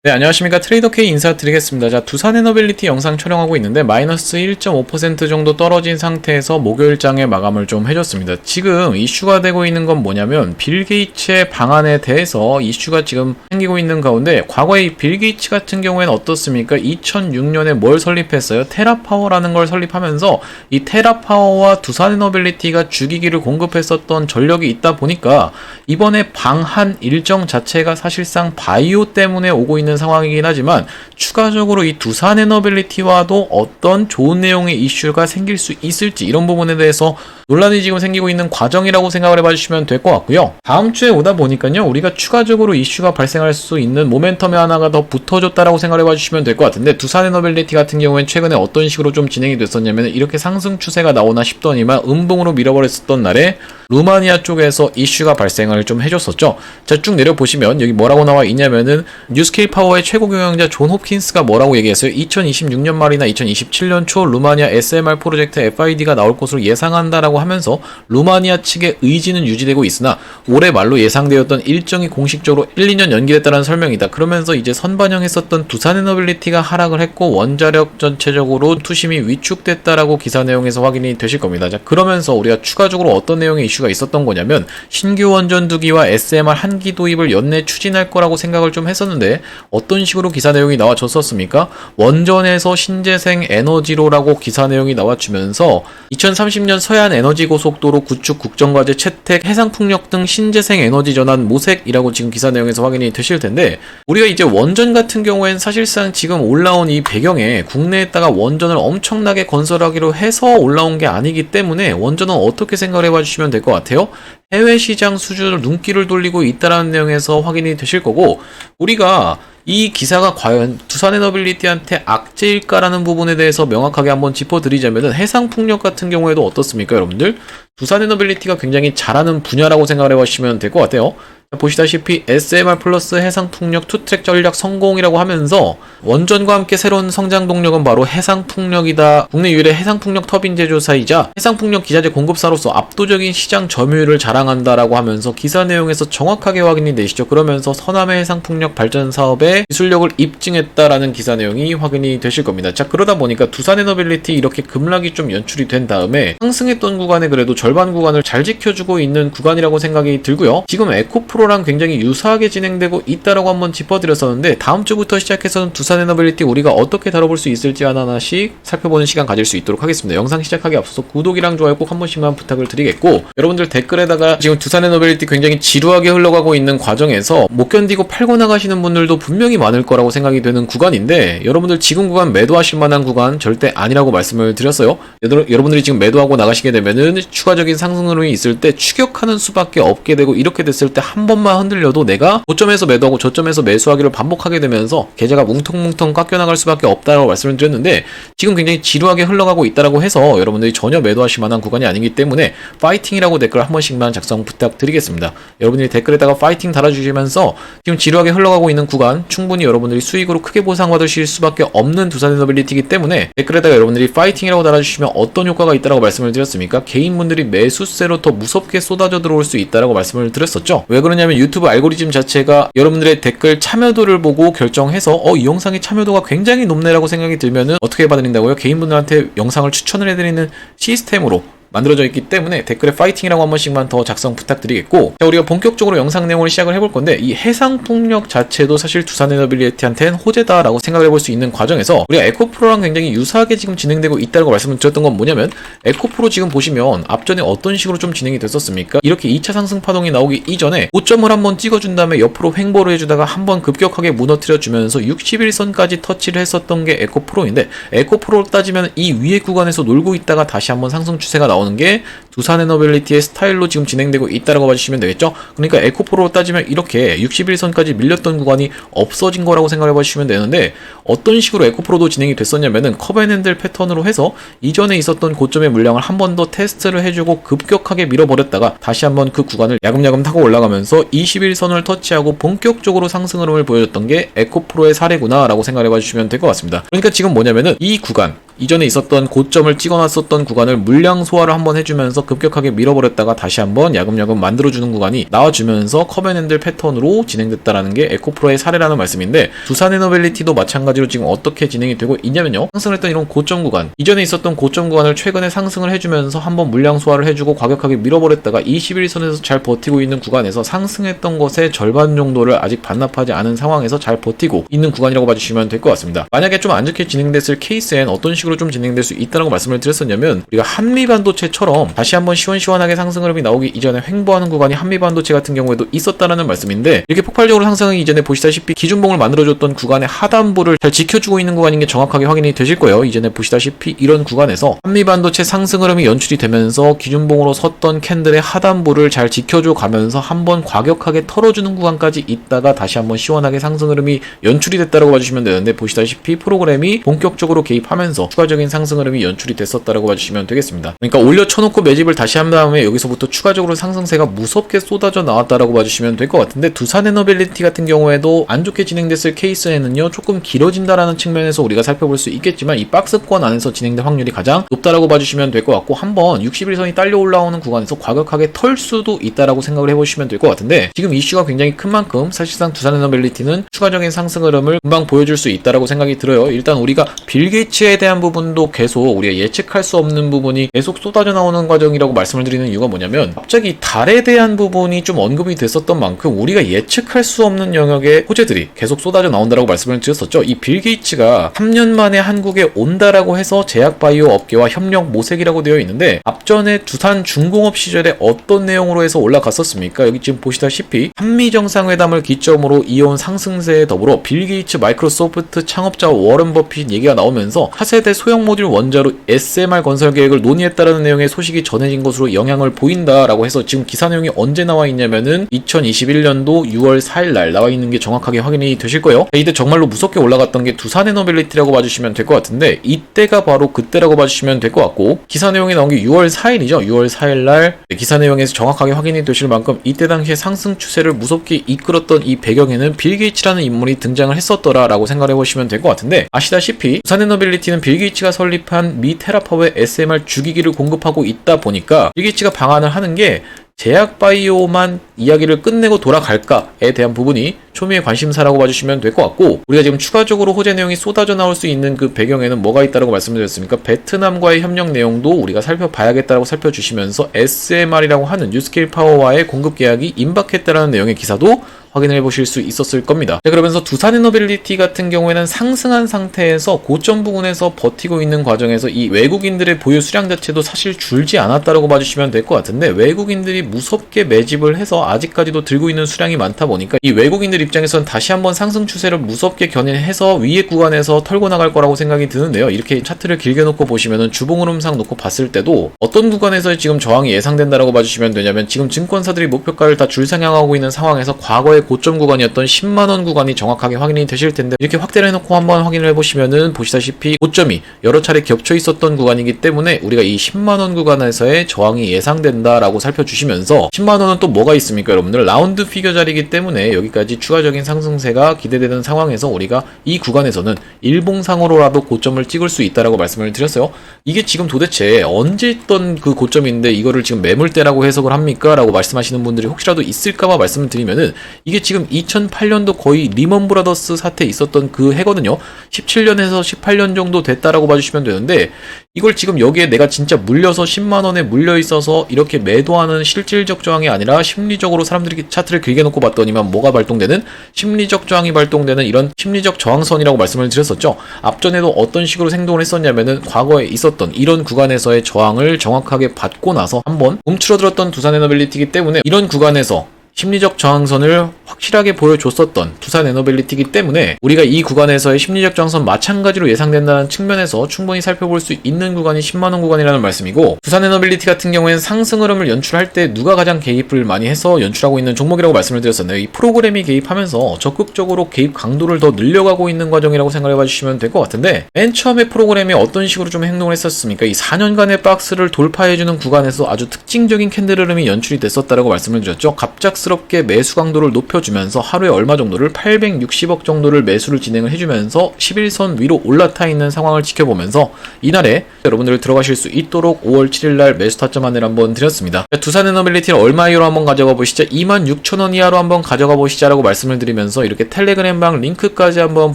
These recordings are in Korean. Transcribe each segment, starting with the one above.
네, 안녕하십니까. 트레이더 K 인사드리겠습니다. 자, 두산 에너빌리티 영상 촬영하고 있는데 마이너스 1.5% 정도 떨어진 상태에서 목요일장에 마감을 좀 해줬습니다. 지금 이슈가 되고 있는 건 뭐냐면 빌 게이츠의 방안에 대해서 이슈가 지금 생기고 있는 가운데 과거에 이 빌 게이츠 같은 경우에는 어떻습니까? 2006년에 뭘 설립했어요? 테라파워라는 걸 설립하면서 이 테라파워와 두산 에너빌리티가 주기기를 공급했었던 전력이 있다 보니까 이번에 방한 일정 자체가 사실상 바이오 때문에 오고 있는 상황이긴 하지만 추가적으로 이 두산 에너빌리티와도 어떤 좋은 내용의 이슈가 생길 수 있을지 이런 부분에 대해서 논란이 지금 생기고 있는 과정이라고 생각을 해봐 주시면 될 것 같고요. 다음 주에 오다 보니까요, 우리가 추가적으로 이슈가 발생할 수 있는 모멘텀의 하나가 더 붙어졌다라고 생각을 해봐 주시면 될 것 같은데, 두산 에너빌리티 같은 경우엔 최근에 어떤 식으로 좀 진행이 됐었냐면 이렇게 상승 추세가 나오나 싶더니만 음봉으로 밀어버렸었던 날에 루마니아 쪽에서 이슈가 발생을 좀 해줬었죠. 자, 쭉 내려보시면 여기 뭐라고 나와 있냐면은 뉴스케일 파워의 최고 경영자 존 홉킨스가 뭐라고 얘기했어요? 2026년 말이나 2027년 초 루마니아 SMR 프로젝트 FID가 나올 것으로 예상한다라고 하면서 루마니아 측의 의지는 유지되고 있으나 올해 말로 예상되었던 일정이 공식적으로 1, 2년 연기됐다는 설명이다. 그러면서 이제 선반영했었던 두산 에너빌리티가 하락을 했고 원자력 전체적으로 투심이 위축됐다라고 기사 내용에서 확인이 되실 겁니다. 자, 그러면서 우리가 추가적으로 어떤 내용의 이슈가 있었던 거냐면 신규 원전 두기와 SMR 한기 도입을 연내 추진할 거라고 생각을 좀 했었는데 어떤 식으로 기사 내용이 나와줬었습니까? 원전에서 신재생 에너지로라고 기사 내용이 나와주면서 2030년 서해안 에너지 고속도로 구축 국정과제 채택 해상풍력 등 신재생 에너지 전환 모색이라고 지금 기사 내용에서 확인이 되실 텐데, 우리가 이제 원전 같은 경우엔 사실상 지금 올라온 이 배경에 국내에다가 원전을 엄청나게 건설하기로 해서 올라온 게 아니기 때문에 원전은 어떻게 생각을 해봐 주시면 될 것 같아요? 해외 시장 수준을 눈길을 돌리고 있다라는 내용에서 확인이 되실 거고, 우리가 이 기사가 과연 두산 에너빌리티한테 악재일까라는 부분에 대해서 명확하게 한번 짚어드리자면 해상풍력 같은 경우에도 어떻습니까, 여러분들? 두산 에너빌리티가 굉장히 잘하는 분야라고 생각을 해보시면 될 것 같아요. 보시다시피 SMR 플러스 해상풍력 투트랙 전략 성공이라고 하면서 원전과 함께 새로운 성장 동력은 바로 해상풍력이다. 국내 유일의 해상풍력 터빈 제조사이자 해상풍력 기자재 공급사로서 압도적인 시장 점유율을 자랑한다라고 하면서 기사 내용에서 정확하게 확인이 되시죠. 그러면서 서남해 해상풍력 발전 사업에 기술력을 입증했다라는 기사 내용이 확인이 되실 겁니다. 자, 그러다 보니까 두산 에너빌리티 이렇게 급락이 좀 연출이 된 다음에 상승했던 구간에 그래도 절반 구간을 잘 지켜주고 있는 구간이라고 생각이 들고요. 지금 에코프로 랑 굉장히 유사하게 진행되고 있다라고 한번 짚어드렸었는데 다음 주부터 시작해서는 두산 에너빌리티 우리가 어떻게 다뤄볼 수 있을지 하나하나씩 살펴보는 시간 가질 수 있도록 하겠습니다. 영상 시작하기 앞서서 구독이랑 좋아요 꼭 한 번씩만 부탁을 드리겠고, 여러분들 댓글에다가 지금 두산 에너빌리티 굉장히 지루하게 흘러가고 있는 과정에서 못 견디고 팔고 나가시는 분들도 분명히 많을 거라고 생각이 되는 구간인데, 여러분들 지금 구간 매도하실 만한 구간 절대 아니라고 말씀을 드렸어요. 여러분들이 지금 매도하고 나가시게 되면은 추가적인 상승 흐름이 있을 때 추격하는 수밖에 없게 되고, 이렇게 됐을 때 한 번만 흔들려도 내가 고점에서 매도하고 저점에서 매수하기를 반복하게 되면서 계좌가 뭉텅뭉텅 깎여나갈 수밖에 없다고 말씀을 드렸는데, 지금 굉장히 지루하게 흘러가고 있다라고 해서 여러분들이 전혀 매도하실 만한 구간이 아니기 때문에 파이팅이라고 댓글 한 번씩만 작성 부탁드리겠습니다. 여러분들이 댓글에다가 파이팅 달아주시면서 지금 지루하게 흘러가고 있는 구간 충분히 여러분들이 수익으로 크게 보상받으실 수밖에 없는 두산 에너빌리티이기 때문에 댓글에다가 여러분들이 파이팅이라고 달아주시면 어떤 효과가 있다라고 말씀을 드렸습니까? 개인분들이 매수세로 더 무섭게 쏟아져 들어올 수 있다라고 말씀을 드렸었죠. 왜 그러냐면 유튜브 알고리즘 자체가 여러분들의 댓글 참여도를 보고 결정해서 이 영상의 참여도가 굉장히 높네라고 생각이 들면은 어떻게 해봐드린다고요? 개인분들한테 영상을 추천을 해드리는 시스템으로 만들어져 있기 때문에 댓글에 파이팅이라고 한 번씩만 더 작성 부탁드리겠고, 자, 우리가 본격적으로 영상 내용을 시작을 해볼 건데, 이 해상풍력 자체도 사실 두산 에너빌리티한테는 호재다라고 생각을 해볼 수 있는 과정에서 우리가 에코프로랑 굉장히 유사하게 지금 진행되고 있다고 말씀을 드렸던 건 뭐냐면, 에코프로 지금 보시면 앞전에 어떤 식으로 좀 진행이 됐었습니까? 이렇게 2차 상승 파동이 나오기 이전에 고점을 한번 찍어준 다음에 옆으로 횡보를 해주다가 한번 급격하게 무너뜨려주면서 61선까지 터치를 했었던 게 에코프로인데, 에코프로로 따지면 이 위에 구간에서 놀고 있다가 다시 한번 상승 추세가 나오는 게 두산 에너빌리티의 스타일로 지금 진행되고 있다고 봐주시면 되겠죠. 그러니까 에코프로로 따지면 이렇게 61선까지 밀렸던 구간이 없어진 거라고 생각해 봐주시면 되는데, 어떤 식으로 에코프로도 진행이 됐었냐면은 컵앤핸들 패턴으로 해서 이전에 있었던 고점의 물량을 한 번 더 테스트를 해주고 급격하게 밀어버렸다가 다시 한번 그 구간을 야금야금 타고 올라가면서 21선을 터치하고 본격적으로 상승 흐름을 보여줬던 게 에코프로의 사례구나 라고 생각해 봐주시면 될 것 같습니다. 그러니까 지금 뭐냐면은 이 구간 이전에 있었던 고점을 찍어놨었던 구간을 물량 소화를 한번 해주면서 급격하게 밀어버렸다가 다시 한번 야금야금 만들어주는 구간이 나와주면서 커맨핸들 패턴으로 진행됐다라는 게 에코프로의 사례라는 말씀인데, 두산에너빌리티도 마찬가지로 지금 어떻게 진행이 되고 있냐면요, 상승을 했던 이런 고점 구간, 이전에 있었던 고점 구간을 최근에 상승을 해주면서 한번 물량 소화를 해주고 과격하게 밀어버렸다가 21선에서 잘 버티고 있는 구간에서 상승했던 것의 절반 정도를 아직 반납하지 않은 상황에서 잘 버티고 있는 구간이라고 봐주시면 될 것 같습니다. 만약에 좀 안 좋게 진행됐을 케이스엔 어떤 식으로 좀 진행될 수 있다는 말씀을 드렸었냐면, 우리가 한미반도체처럼 다시 한번 시원시원하게 상승 흐름이 나오기 이전에 횡보하는 구간이 한미반도체 같은 경우에도 있었다는 말씀인데, 이렇게 폭발적으로 상승하기 이전에 보시다시피 기준봉을 만들어줬던 구간의 하단부를 잘 지켜주고 있는 구간인 게 정확하게 확인이 되실 거예요. 이전에 보시다시피 이런 구간에서 한미반도체 상승 흐름이 연출이 되면서 기준봉으로 섰던 캔들의 하단부를 잘 지켜줘 가면서 한번 과격하게 털어주는 구간까지 있다가 다시 한번 시원하게 상승 흐름이 연출이 됐다고 봐주시면 되는데, 보시다시피 프로그램이 본격적으로 개입하면서 추가적인 상승 흐름이 연출이 됐었다고 봐주시면 되겠습니다. 그러니까 올려 쳐놓고 매집을 다시 한 다음에 여기서부터 추가적으로 상승세가 무섭게 쏟아져 나왔다라고 봐주시면 될 것 같은데, 두산에너빌리티 같은 경우에도 안 좋게 진행됐을 케이스에는요, 조금 길어진다라는 측면에서 우리가 살펴볼 수 있겠지만 이 박스권 안에서 진행될 확률이 가장 높다라고 봐주시면 될 것 같고, 한번 61선이 딸려 올라오는 구간에서 과격하게 털 수도 있다라고 생각을 해보시면 될 것 같은데, 지금 이슈가 굉장히 큰 만큼 사실상 두산에너빌리티는 추가적인 상승 흐름을 금방 보여줄 수 있다라고 생각이 들어요. 일단 우리가 빌 게이츠에 대한 부분도 계속 우리가 예측할 수 없는 부분이 계속 쏟아져 나오는 과정이라고 말씀을 드리는 이유가 뭐냐면, 갑자기 달에 대한 부분이 좀 언급이 됐었던 만큼 우리가 예측할 수 없는 영역의 호재들이 계속 쏟아져 나온다라고 말씀을 드렸었죠. 이 빌 게이츠가 3년 만에 한국에 온다라고 해서 제약바이오 업계와 협력 모색이라고 되어 있는데, 앞전에 두산 중공업 시절에 어떤 내용으로 해서 올라갔었습니까? 여기 지금 보시다시피 한미 정상회담을 기점으로 이어온 상승세에 더불어 빌 게이츠 마이크로소프트 창업자 워런 버핏 얘기가 나오면서 차세대 소형 모듈 원자로 SMR 건설 계획을 논의했다라는 내용의 소식이 전해진 것으로 영향을 보인다라고 해서 지금 기사 내용이 언제 나와 있냐면은 2021년도 6월 4일 날 나와 있는 게 정확하게 확인이 되실 거예요. 이때 정말로 무섭게 올라갔던 게 두산에너빌리티라고 봐주시면 될 것 같은데, 이때가 바로 그때라고 봐주시면 될 것 같고, 기사 내용이 나온 게 6월 4일이죠. 6월 4일 날 기사 내용에서 정확하게 확인이 되실 만큼 이때 당시에 상승 추세를 무섭게 이끌었던 이 배경에는 빌 게이츠라는 인물이 등장을 했었더라라고 생각을 해보시면 될 것 같은데, 아시다시피 두산에너빌리티는 빌 게이츠가 설립한 미 테라파워의 SMR 주기기를 공급하고 있다 보니까 빌 게이츠가 방안을 하는 게 제약바이오만 이야기를 끝내고 돌아갈까에 대한 부분이 초미의 관심사라고 봐주시면 될 것 같고, 우리가 지금 추가적으로 호재 내용이 쏟아져 나올 수 있는 그 배경에는 뭐가 있다고 말씀드렸습니까? 베트남과의 협력 내용도 우리가 살펴봐야겠다고 살펴주시면서 SMR이라고 하는 뉴스케일 파워와의 공급 계약이 임박했다라는 내용의 기사도 확인을 해보실 수 있었을 겁니다. 자, 그러면서 두산에너빌리티 같은 경우에는 상승한 상태에서 고점 부근에서 버티고 있는 과정에서 이 외국인들의 보유 수량 자체도 사실 줄지 않았다고 봐주시면 될 것 같은데, 외국인들이 무섭게 매집을 해서 아직까지도 들고 있는 수량이 많다 보니까 이 외국인들 입장에서는 다시 한번 상승 추세를 무섭게 견인해서 위에 구간에서 털고 나갈 거라고 생각이 드는데요. 이렇게 차트를 길게 놓고 보시면은 주봉 흐름상 놓고 봤을 때도 어떤 구간에서 지금 저항이 예상된다라고 봐주시면 되냐면, 지금 증권사들이 목표가를 다 줄상향하고 있는 상황에서 과거의 고점 구간이었던 10만원 구간이 정확하게 확인이 되실 텐데, 이렇게 확대를 해놓고 한번 확인을 해보시면은 보시다시피 고점이 여러 차례 겹쳐 있었던 구간이기 때문에 우리가 이 10만원 구간에서의 저항이 예상된다라고 살펴주시면서, 10만원은 또 뭐가 있습니까 여러분들? 라운드 피겨 자리이기 때문에 여기까지 추가적인 상승세가 기대되는 상황에서 우리가 이 구간에서는 일봉상으로라도 고점을 찍을 수 있다라고 말씀을 드렸어요. 이게 지금 도대체 언제 있던 그 고점인데 이거를 지금 매물대라고 해석을 합니까? 라고 말씀하시는 분들이 혹시라도 있을까봐 말씀을 드리면은, 이게 지금 2008년도 거의 리먼 브라더스 사태 있었던 그 해거든요. 17년에서 18년 정도 됐다라고 봐주시면 되는데, 이걸 지금 여기에 내가 진짜 물려서 10만원에 물려 있어서 이렇게 매도하는 실질적 저항이 아니라 심리적으로 사람들이 차트를 길게 놓고 봤더니만 뭐가 발동되는, 심리적 저항이 발동되는 이런 심리적 저항선이라고 말씀을 드렸었죠. 앞전에도 어떤 식으로 행동을 했었냐면은, 과거에 있었던 이런 구간에서의 저항을 정확하게 받고 나서 한번 움츠러들었던 두산에너빌리티이기 때문에, 이런 구간에서 심리적 저항선을 확실하게 보여줬었던 두산에너빌리티이기 때문에 우리가 이 구간에서의 심리적 저항선 마찬가지로 예상된다는 측면에서 충분히 살펴볼 수 있는 구간이 10만원 구간이라는 말씀이고, 두산에너빌리티 같은 경우에는 상승 흐름을 연출할 때 누가 가장 개입을 많이 해서 연출하고 있는 종목이라고 말씀을 드렸었네요. 이 프로그램이 개입하면서 적극적으로 개입 강도를 더 늘려가고 있는 과정이라고 생각해 봐주시면 될 것 같은데, 맨 처음에 프로그램이 어떤 식으로 좀 행동을 했었습니까? 이 4년간의 박스를 돌파해주는 구간에서 아주 특징적인 캔들 흐름이 연출이 됐었다라고 말씀을 드렸죠. 갑작스럽게 급작스럽게 매수 강도를 높여주면서 하루에 얼마 정도를 860억 정도를 매수를 진행을 해주면서 11선 위로 올라타 있는 상황을 지켜보면서 이날에 여러분들 들어가실 수 있도록 5월 7일날 매수 타점 안내를 한번 드렸습니다. 두산에너빌리티를 얼마 이하로 한번 가져가 보시죠. 26,000원 이하로 한번 가져가 보시자라고 말씀을 드리면서 이렇게 텔레그램방 링크까지 한번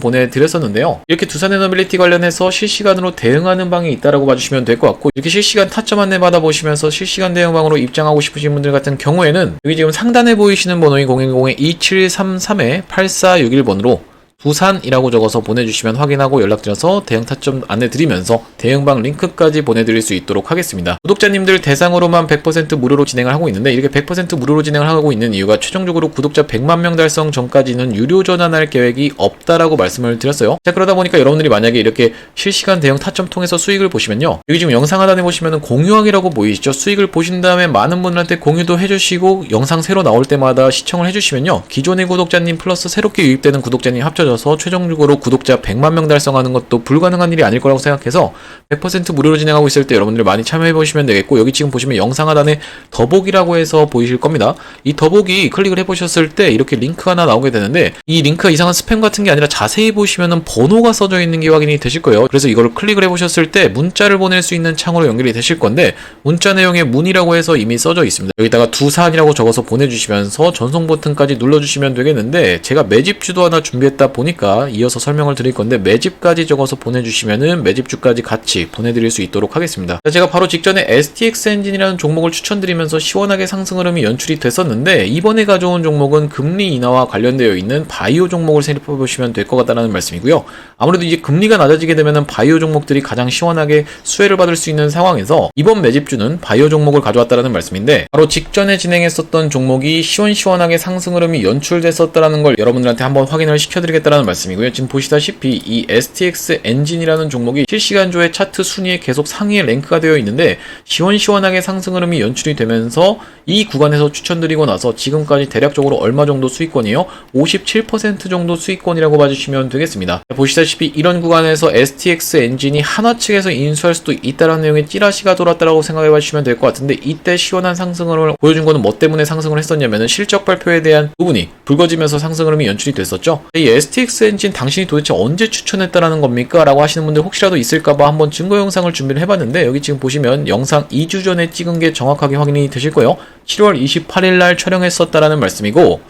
보내드렸었는데요. 이렇게 두산에너빌리티 관련해서 실시간으로 대응하는 방이 있다라고 봐주시면 될 것 같고, 이렇게 실시간 타점 안내 받아보시면서 실시간 대응방으로 입장하고 싶으신 분들 같은 경우에는 여기 지금 상단에 보이시는 번호인 010-2733-8461번으로 두산이라고 적어서 보내주시면 확인하고 연락드려서 대응 타점 안내드리면서 대응방 링크까지 보내드릴 수 있도록 하겠습니다. 구독자님들 대상으로만 100% 무료로 진행을 하고 있는데, 이렇게 100% 무료로 진행을 하고 있는 이유가 최종적으로 구독자 100만 명 달성 전까지는 유료 전환할 계획이 없다라고 말씀을 드렸어요. 자, 그러다 보니까 여러분들이 만약에 이렇게 실시간 대응 타점 통해서 수익을 보시면요, 여기 지금 영상 하단에 보시면은 공유하기라고 보이시죠? 수익을 보신 다음에 많은 분들한테 공유도 해주시고 영상 새로 나올 때마다 시청을 해주시면요, 기존의 구독자님 플러스 새롭게 유입되는 구독자님 합쳐져 최종적으로 구독자 100만 명 달성하는 것도 불가능한 일이 아닐 거라고 생각해서 100% 무료로 진행하고 있을 때 여러분들 많이 참여해 보시면 되겠고, 여기 지금 보시면 영상 하단에 더보기라고 해서 보이실 겁니다. 이 더보기 클릭을 해 보셨을 때 이렇게 링크가 하나 나오게 되는데, 이 링크가 이상한 스팸 같은 게 아니라 자세히 보시면은 번호가 써져 있는 게 확인이 되실 거예요. 그래서 이거를 클릭을 해 보셨을 때 문자를 보낼 수 있는 창으로 연결이 되실 건데, 문자 내용에 문이라고 해서 이미 써져 있습니다. 여기다가 두산이라고 적어서 보내주시면서 전송 버튼까지 눌러주시면 되겠는데, 제가 매집주도 하나 준비했다 보니까 이어서 설명을 드릴 건데, 매집까지 적어서 보내주시면은 매집주까지 같이 보내드릴 수 있도록 하겠습니다. 제가 바로 직전에 STX 엔진이라는 종목을 추천드리면서 시원하게 상승 흐름이 연출이 됐었는데, 이번에 가져온 종목은 금리 인하와 관련되어 있는 바이오 종목을 살펴보시면 될 것 같다는 말씀이고요. 아무래도 이제 금리가 낮아지게 되면은 바이오 종목들이 가장 시원하게 수혜를 받을 수 있는 상황에서 이번 매집주는 바이오 종목을 가져왔다는 말씀인데, 바로 직전에 진행했었던 종목이 시원시원하게 상승 흐름이 연출됐었다는 걸 여러분들한테 한번 확인을 시켜드리겠다는 말씀이고요. 지금 보시다시피 이 STX 엔진이라는 종목이 실시간조의 차트 순위에 계속 상위에 랭크가 되어 있는데, 시원시원하게 상승 흐름이 연출이 되면서 이 구간에서 추천드리고 나서 지금까지 대략적으로 얼마 정도 수익권이에요? 57% 정도 수익권이라고 봐주시면 되겠습니다. 보시다시피 이런 구간에서 STX 엔진이 한화 측에서 인수할 수도 있다는 내용의 찌라시가 돌았다라고 생각해 봐주시면 될 것 같은데, 이때 시원한 상승 흐름을 보여준 거는 뭐 때문에 상승을 했었냐면은 실적 발표에 대한 부분이 붉어지면서 상승 흐름이 연출이 됐었죠. 이 STX 엔진 당신이 도대체 언제 추천했다라는 겁니까? 라고 하시는 분들 혹시라도 있을까봐 한번 증거 영상을 준비를 해봤는데, 여기 지금 보시면 영상 2주 전에 찍은 게 정확하게 확인이 되실 거예요. 7월 28일 날 촬영했었다라는 말씀이고,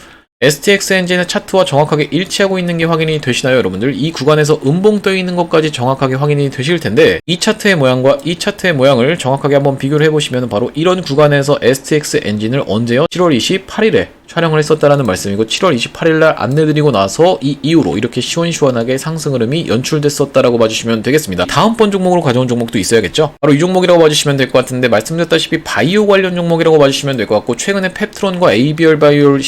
STX 엔진의 차트와 정확하게 일치하고 있는 게 확인이 되시나요, 여러분들? 이 구간에서 음봉 떠 있는 것까지 정확하게 확인이 되실 텐데, 이 차트의 모양과 이 차트의 모양을 정확하게 한번 비교를 해보시면 바로 이런 구간에서 STX 엔진을 언제요? 7월 28일에 촬영을 했었다라는 말씀이고, 7월 28일날 안내드리고 나서 이 이후로 이렇게 시원시원하게 상승 흐름이 연출됐었다라고 봐주시면 되겠습니다. 다음번 종목으로 가져온 종목도 있어야겠죠? 바로 이 종목이라고 봐주시면 될 것 같은데, 말씀드렸다시피 바이오 관련 종목이라고 봐주시면 될 것 같고, 최근에 펩트론과 ABL 바이오를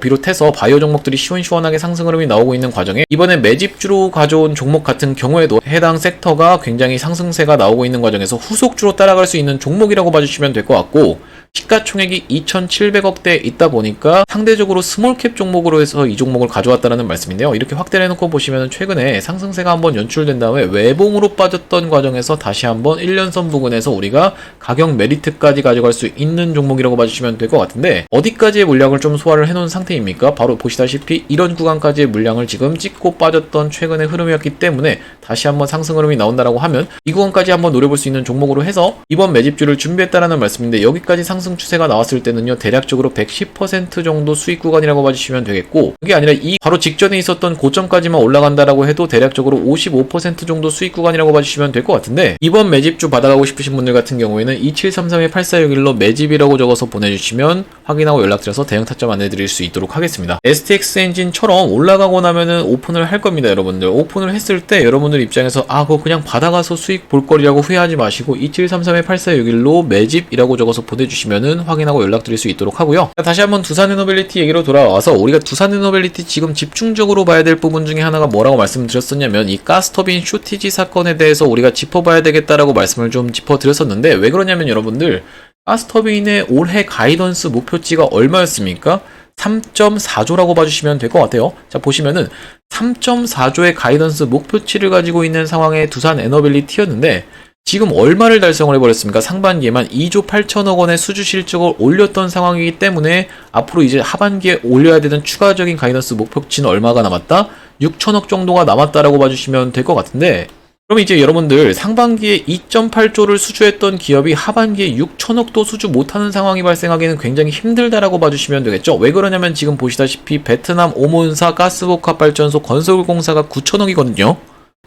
비롯해서 바이오 종목들이 시원시원하게 상승 흐름이 나오고 있는 과정에 이번에 매집주로 가져온 종목 같은 경우에도 해당 섹터가 굉장히 상승세가 나오고 있는 과정에서 후속주로 따라갈 수 있는 종목이라고 봐주시면 될 것 같고, 시가총액이 2,700억대에 있다 보니까 상대적으로 스몰캡 종목으로 해서 이 종목을 가져왔다는 말씀인데요. 이렇게 확대를 해놓고 보시면 최근에 상승세가 한번 연출된 다음에 외봉으로 빠졌던 과정에서 다시 한번 1년선 부근에서 우리가 가격 메리트까지 가져갈 수 있는 종목이라고 봐주시면 될 것 같은데, 어디까지의 물량을 좀 소화를 해놓은 상태입니까? 바로 보시다시피 이런 구간까지의 물량을 지금 찍고 빠졌던 최근의 흐름이었기 때문에 다시 한번 상승 흐름이 나온다라고 하면 이 구간까지 한번 노려볼 수 있는 종목으로 해서 이번 매집주를 준비했다라는 말씀인데, 여기까지 상승 추세가 나왔을 때는요, 대략적으로 110% 정도 수익 구간이라고 봐주시면 되겠고, 그게 아니라 이 바로 직전에 있었던 고점까지만 올라간다라고 해도 대략적으로 55% 정도 수익 구간이라고 봐주시면 될 것 같은데, 이번 매집주 받아가고 싶으신 분들 같은 경우에는 2733-8461로 매집이라고 적어서 보내주시면 확인하고 연락드려서 대응 타점 안내드릴 수 있도록 하겠습니다. STX 엔진처럼 올라가고 나면은 오픈을 할 겁니다, 여러분들. 오픈을 했을 때 여러분들 입장에서 그거 그냥 받아가서 수익 볼 거리라고 후회하지 마시고 2733-8461로 매집이라고 적어서 보내주시면 확인하고 연락드릴 수 있도록 하고요. 다시 한번 두산에너빌리티 얘기로 돌아와서, 우리가 두산에너빌리티 지금 집중적으로 봐야 될 부분 중에 하나가 뭐라고 말씀드렸었냐면, 이 가스터빈 쇼티지 사건에 대해서 우리가 짚어봐야 되겠다라고 말씀을 좀 짚어드렸었는데, 왜 그러냐면 여러분들, 가스터빈의 올해 가이던스 목표치가 얼마였습니까? 3.4조라고 봐주시면 될 것 같아요. 자, 보시면은 3.4조의 가이던스 목표치를 가지고 있는 상황의 두산에너빌리티였는데, 지금 얼마를 달성을 해버렸습니까? 상반기에만 2조 8천억 원의 수주 실적을 올렸던 상황이기 때문에 앞으로 이제 하반기에 올려야 되는 추가적인 가이던스 목표치는 얼마가 남았다? 6천억 정도가 남았다라고 봐주시면 될 것 같은데, 그럼 이제 여러분들 상반기에 2.8조를 수주했던 기업이 하반기에 6천억도 수주 못하는 상황이 발생하기는 굉장히 힘들다라고 봐주시면 되겠죠. 왜 그러냐면 지금 보시다시피 베트남 오몬사 가스복합발전소 건설공사가 9천억이거든요.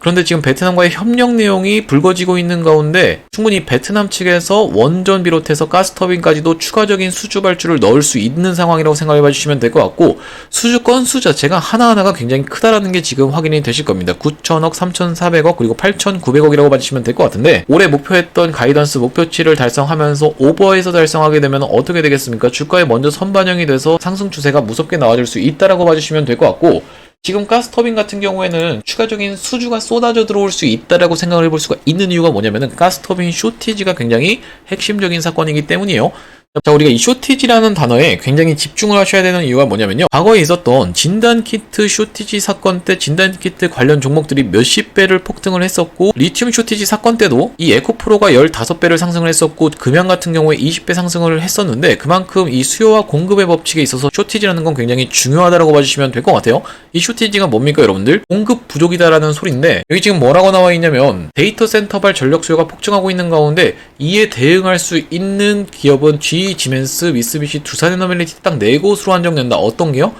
그런데 지금 베트남과의 협력 내용이 불거지고 있는 가운데 충분히 베트남 측에서 원전 비롯해서 가스터빈까지도 추가적인 수주 발주를 넣을 수 있는 상황이라고 생각해 봐주시면 될 것 같고, 수주 건수 자체가 하나하나가 굉장히 크다라는 게 지금 확인이 되실 겁니다. 9천억, 3,400억, 그리고 8,900억이라고 봐주시면 될 것 같은데, 올해 목표했던 가이던스 목표치를 달성하면서 오버해서 달성하게 되면 어떻게 되겠습니까? 주가에 먼저 선반영이 돼서 상승 추세가 무섭게 나와줄 수 있다라고 봐주시면 될 것 같고, 지금 가스터빈 같은 경우에는 추가적인 수주가 쏟아져 들어올 수 있다라고 생각을 해볼 수가 있는 이유가 뭐냐면은 가스터빈 쇼티지가 굉장히 핵심적인 사건이기 때문이에요. 자, 우리가 이 쇼티지라는 단어에 굉장히 집중을 하셔야 되는 이유가 뭐냐면요. 과거에 있었던 진단키트 쇼티지 사건 때 진단키트 관련 종목들이 몇십 배를 폭등을 했었고, 리튬 쇼티지 사건 때도 이 에코프로가 15배를 상승을 했었고, 금양 같은 경우에 20배 상승을 했었는데, 그만큼 이 수요와 공급의 법칙에 있어서 쇼티지라는 건 굉장히 중요하다라고 봐주시면 될 것 같아요. 이 쇼티지가 뭡니까 여러분들? 공급 부족이다라는 소리인데, 여기 지금 뭐라고 나와 있냐면 데이터 센터발 전력 수요가 폭증하고 있는 가운데 이에 대응할 수 있는 기업은 GE, 지멘스, 미쓰비시, 두산에너빌리티 딱 4곳으로 한정된다. 어떤 게요?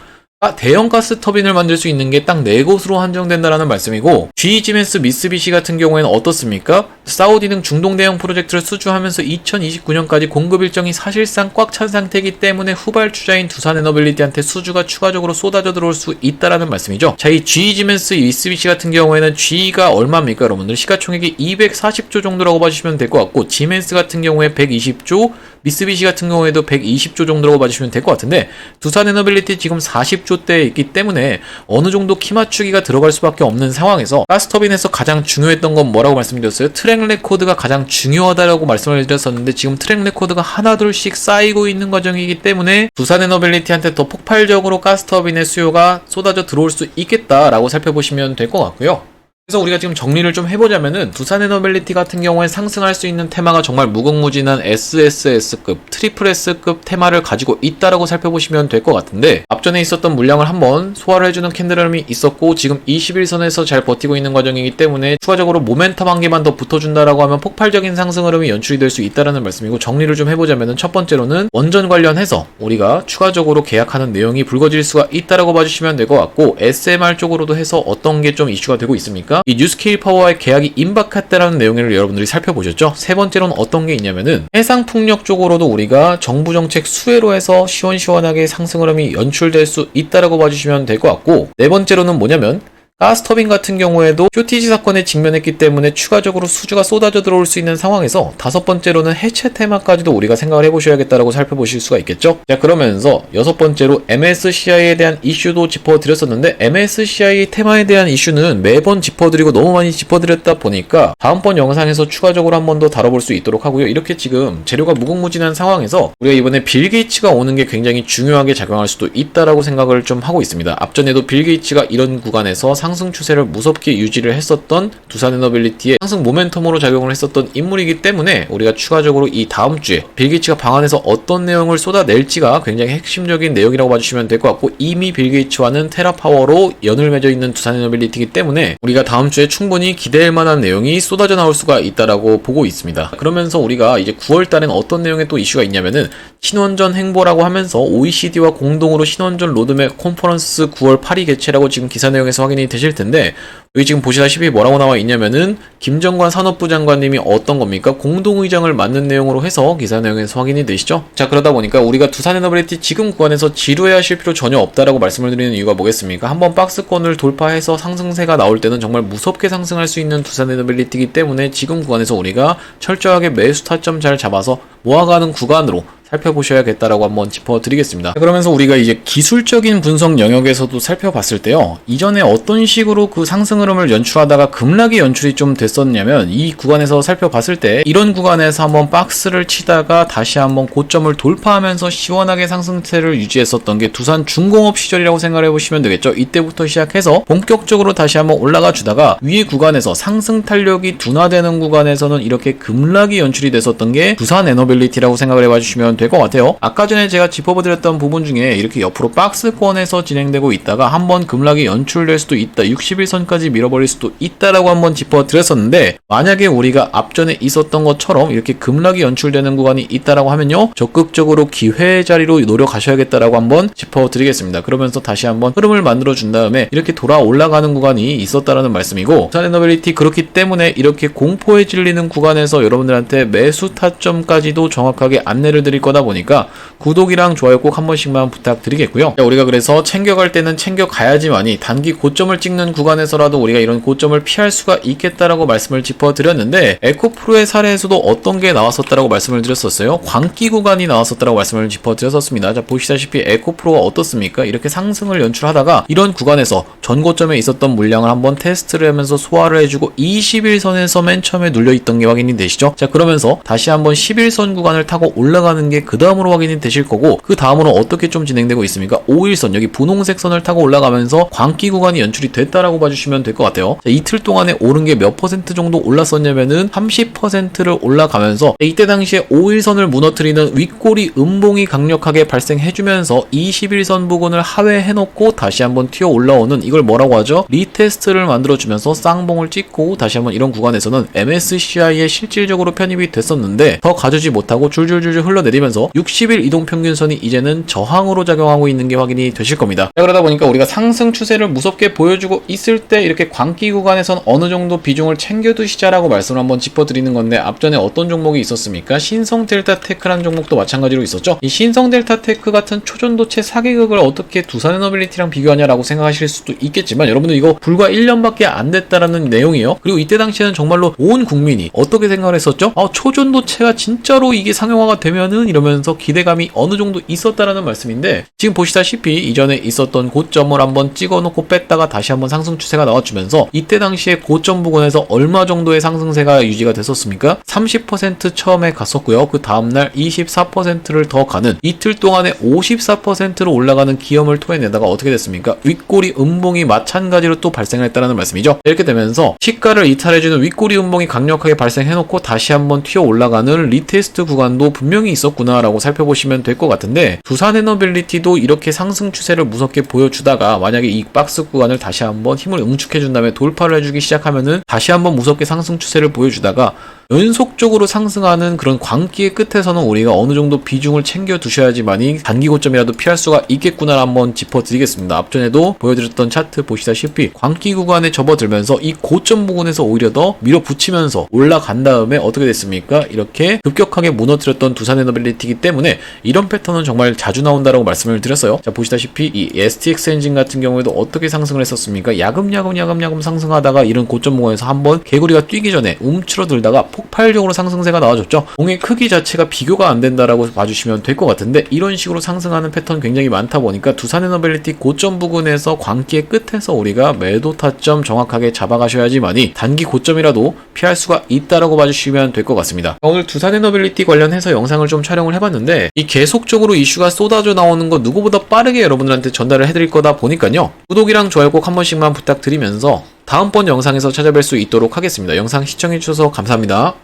대형 가스 터빈을 만들 수 있는 게 딱 4곳으로 한정된다라는 말씀이고, GE, 지멘스, 미쓰비시 같은 경우에는 어떻습니까? 사우디 등 중동 대형 프로젝트를 수주하면서 2029년까지 공급 일정이 사실상 꽉 찬 상태이기 때문에 후발주자인 두산에너빌리티한테 수주가 추가적으로 쏟아져 들어올 수 있다라는 말씀이죠. 자, 이 GE, 지멘스, 미쓰비시 같은 경우에는 GE가 얼마입니까 여러분들? 시가총액이 240조 정도라고 봐주시면 될 것 같고, 지멘스 같은 경우에 120조, 미쓰비시 같은 경우에도 120조 정도라고 봐주시면 될 것 같은데, 두산에너빌리티 지금 40조대에 있기 때문에 어느 정도 키 맞추기가 들어갈 수밖에 없는 상황에서, 가스터빈에서 가장 중요했던 건 뭐라고 말씀드렸어요? 트랙 레코드가 가장 중요하다라고 말씀을 드렸었는데, 지금 트랙 레코드가 하나둘씩 쌓이고 있는 과정이기 때문에 두산에너빌리티한테 더 폭발적으로 가스터빈의 수요가 쏟아져 들어올 수 있겠다라고 살펴보시면 될 것 같고요. 그래서 우리가 지금 정리를 좀 해보자면은, 두산에너빌리티 같은 경우에 상승할 수 있는 테마가 정말 무궁무진한 SSS급, 트리플 S급 테마를 가지고 있다라고 살펴보시면 될 것 같은데, 앞전에 있었던 물량을 한번 소화를 해주는 캔들음이 있었고, 지금 21선에서 잘 버티고 있는 과정이기 때문에 추가적으로 모멘텀 한 개만 더 붙어준다라고 하면 폭발적인 상승 흐름이 연출이 될 수 있다라는 말씀이고, 정리를 좀 해보자면은 첫 번째로는 원전 관련해서 우리가 추가적으로 계약하는 내용이 불거질 수가 있다라고 봐주시면 될 것 같고, SMR 쪽으로도 해서 어떤 게 좀 이슈가 되고 있습니까? 이 뉴스케일 파워와의 계약이 임박했다라는 내용을 여러분들이 살펴보셨죠? 세 번째로는 어떤 게 있냐면은 해상풍력 쪽으로도 우리가 정부 정책 수혜로 해서 시원시원하게 상승 흐름이 연출될 수 있다라고 봐주시면 될 것 같고, 네 번째로는 뭐냐면 가스터빈 같은 경우에도 쇼티지 사건에 직면했기 때문에 추가적으로 수주가 쏟아져 들어올 수 있는 상황에서, 다섯 번째로는 해체 테마까지도 우리가 생각을 해보셔야겠다라고 살펴보실 수가 있겠죠. 자, 그러면서 여섯 번째로 MSCI에 대한 이슈도 짚어드렸었는데, MSCI 테마에 대한 이슈는 매번 짚어드리고 너무 많이 짚어드렸다 보니까 다음번 영상에서 추가적으로 한 번 더 다뤄볼 수 있도록 하고요. 이렇게 지금 재료가 무궁무진한 상황에서 우리가 이번에 빌 게이츠가 오는 게 굉장히 중요하게 작용할 수도 있다라고 생각을 좀 하고 있습니다. 앞전에도 빌 게이츠가 이런 구간에서 상승 추세를 무섭게 유지를 했었던 두산에너빌리티의 상승 모멘텀으로 작용을 했었던 인물이기 때문에, 우리가 추가적으로 이 다음 주에 빌 게이츠가 방안에서 어떤 내용을 쏟아낼지가 굉장히 핵심적인 내용이라고 봐주시면 될 것 같고, 이미 빌 게이츠와는 테라파워로 연을 맺어 있는 두산에너빌리티이기 때문에 우리가 다음 주에 충분히 기대할 만한 내용이 쏟아져 나올 수가 있다라고 보고 있습니다. 그러면서 우리가 이제 9월 달엔 어떤 내용의 또 이슈가 있냐면은, 신원전 행보라고 하면서 OECD와 공동으로 신원전 로드맵 컨퍼런스 9월 8일 개최라고 지금 기사 내용에서 확인이 되실 텐데, 여기 지금 보시다시피 뭐라고 나와 있냐면은 김정관 산업부 장관님이 어떤 겁니까? 공동의장을 맡는 내용으로 해서 기사 내용에서 확인이 되시죠? 자, 그러다 보니까 우리가 두산에너빌리티 지금 구간에서 지루해 하실 필요 전혀 없다라고 말씀을 드리는 이유가 뭐겠습니까? 한번 박스권을 돌파해서 상승세가 나올 때는 정말 무섭게 상승할 수 있는 두산에너빌리티이기 때문에 지금 구간에서 우리가 철저하게 매수 타점 잘 잡아서 모아가는 구간으로 살펴보셔야겠다라고 한번 짚어드리겠습니다. 그러면서 우리가 이제 기술적인 분석 영역에서도 살펴봤을 때요, 이전에 어떤 식으로 그 상승 흐름을 연출하다가 급락이 연출이 좀 됐었냐면, 이 구간에서 살펴봤을 때 이런 구간에서 한번 박스를 치다가 다시 한번 고점을 돌파하면서 시원하게 상승세를 유지했었던 게 두산중공업 시절이라고 생각을 해보시면 되겠죠. 이때부터 시작해서 본격적으로 다시 한번 올라가 주다가 위에 구간에서 상승 탄력이 둔화되는 구간에서는 이렇게 급락이 연출이 됐었던 게 두산에너빌리티라고 생각을 해봐 주시면 될 것 같아요. 아까 전에 제가 짚어드렸던 부분 중에 이렇게 옆으로 박스권에서 진행되고 있다가 한번 급락이 연출될 수도 있다, 61선까지 밀어버릴 수도 있다라고 한번 짚어드렸었는데, 만약에 우리가 앞전에 있었던 것처럼 이렇게 급락이 연출되는 구간이 있다라고 하면요, 적극적으로 기회 자리로 노려가셔야겠다라고 한번 짚어드리겠습니다. 그러면서 다시 한번 흐름을 만들어준 다음에 이렇게 돌아 올라가는 구간이 있었다라는 말씀이고, 두산에너빌리티 그렇기 때문에 이렇게 공포에 질리는 구간에서 여러분들한테 매수 타점까지도 정확하게 안내를 드릴 거다 보니까 구독이랑 좋아요 꼭 한 번씩만 부탁드리겠고요. 우리가 그래서 챙겨갈 때는 챙겨가야지만이 단기 고점을 찍는 구간에서라도 우리가 이런 고점을 피할 수가 있겠다라고 말씀을 짚어드렸는데, 에코프로의 사례에서도 어떤 게 나왔었다라고 말씀을 드렸었어요. 광기 구간이 나왔었다라고 말씀을 짚어드렸었습니다. 자, 보시다시피 에코프로가 어떻습니까? 이렇게 상승을 연출하다가 이런 구간에서 전고점에 있었던 물량을 한번 테스트를 하면서 소화를 해주고 21선에서 맨 처음에 눌려있던 게 확인이 되시죠? 자, 그러면서 다시 한번 11선 구간을 타고 올라가는 게 그 다음으로 확인이 되실 거고, 그 다음으로 어떻게 좀 진행되고 있습니까? 5일선, 여기 분홍색 선을 타고 올라가면서 광기 구간이 연출이 됐다라고 봐주시면 될 것 같아요. 자, 이틀 동안에 오른 게 몇 퍼센트 정도 올랐었냐면은 30%를 올라가면서 이때 당시에 5일선을 무너뜨리는 윗꼬리 음봉이 강력하게 발생해주면서 21선 부근을 하회해놓고 다시 한번 튀어 올라오는, 이걸 뭐라고 하죠? 리테스트를 만들어주면서 쌍봉을 찍고 다시 한번 이런 구간에서는 MSCI에 실질적으로 편입이 됐었는데 더 가주지 못하고 줄줄줄줄 흘러내리면서 60일 이동평균선이 이제는 저항으로 작용하고 있는 게 확인이 되실 겁니다. 자, 그러다 보니까 우리가 상승 추세를 무섭게 보여주고 있을 때 이렇게 광기 구간에선 어느 정도 비중을 챙겨두시자라고 말씀을 한번 짚어드리는 건데, 앞전에 어떤 종목이 있었습니까? 신성델타테크라는 종목도 마찬가지로 있었죠. 이 신성델타테크 같은 초전도체 사기극을 어떻게 두산에너빌리티랑 비교하냐라고 생각하실 수도 있겠지만, 여러분들 이거 불과 1년밖에 안 됐다라는 내용이에요. 그리고 이때 당시에는 정말로 온 국민이 어떻게 생각을 했었죠? 초전도체가 진짜로 이게 상용화가 되면은 이러면서 기대감이 어느 정도 있었다라는 말씀인데, 지금 보시다시피 이전에 있었던 고점을 한번 찍어놓고 뺐다가 다시 한번 상승 추세가 나와주면서 이때 당시에 고점 부근에서 얼마 정도의 상승세가 유지가 됐었습니까? 30% 처음에 갔었고요. 그 다음날 24%를 더 가는, 이틀 동안에 54%로 올라가는 기염을 토해내다가 어떻게 됐습니까? 윗꼬리 음봉이 마찬가지로 또 발생을 했다는 말씀이죠. 이렇게 되면서 시가를 이탈해주는 윗꼬리 음봉이 강력하게 발생해놓고 다시 한번 튀어 올라가는 리테스트 구간도 분명히 있었구나라고 살펴보시면 될 것 같은데, 두산에너빌리티도 이렇게 상승 추세를 무섭게 보여주다가 만약에 이 박스 구간을 다시 한번 힘을 응축해준 다음에 돌파를 해주기 시작하면은 다시 한번 무섭게 상승 추세를 보여주다가 연속적으로 상승하는 그런 광기의 끝에서는 우리가 어느 정도 비중을 챙겨 두셔야지만이 단기 고점이라도 피할 수가 있겠구나 한번 짚어드리겠습니다. 앞전에도 보여드렸던 차트 보시다시피 광기 구간에 접어들면서 이 고점 부근에서 오히려 더 밀어붙이면서 올라간 다음에 어떻게 됐습니까? 이렇게 급격하게 무너뜨렸던 두산에너빌리티이기 때문에 이런 패턴은 정말 자주 나온다라고 말씀을 드렸어요. 자, 보시다시피 이 STX 엔진 같은 경우에도 어떻게 상승을 했었습니까? 야금야금 상승하다가 이런 고점 부근에서 한번 개구리가 뛰기 전에 움츠러들다가 폭발적으로 상승세가 나와줬죠. 공의 크기 자체가 비교가 안 된다라고 봐주시면 될 것 같은데, 이런 식으로 상승하는 패턴 굉장히 많다 보니까 두산에너빌리티 고점 부근에서 광기의 끝에서 우리가 매도 타점 정확하게 잡아가셔야지만이 단기 고점이라도 피할 수가 있다라고 봐주시면 될 것 같습니다. 오늘 두산에너빌리티 관련해서 영상을 좀 촬영을 해봤는데, 이 계속적으로 이슈가 쏟아져 나오는 거 누구보다 빠르게 여러분들한테 전달을 해드릴 거다 보니까요, 구독이랑 좋아요 꼭 한 번씩만 부탁드리면서 다음번 영상에서 찾아뵐 수 있도록 하겠습니다. 영상 시청해주셔서 감사합니다.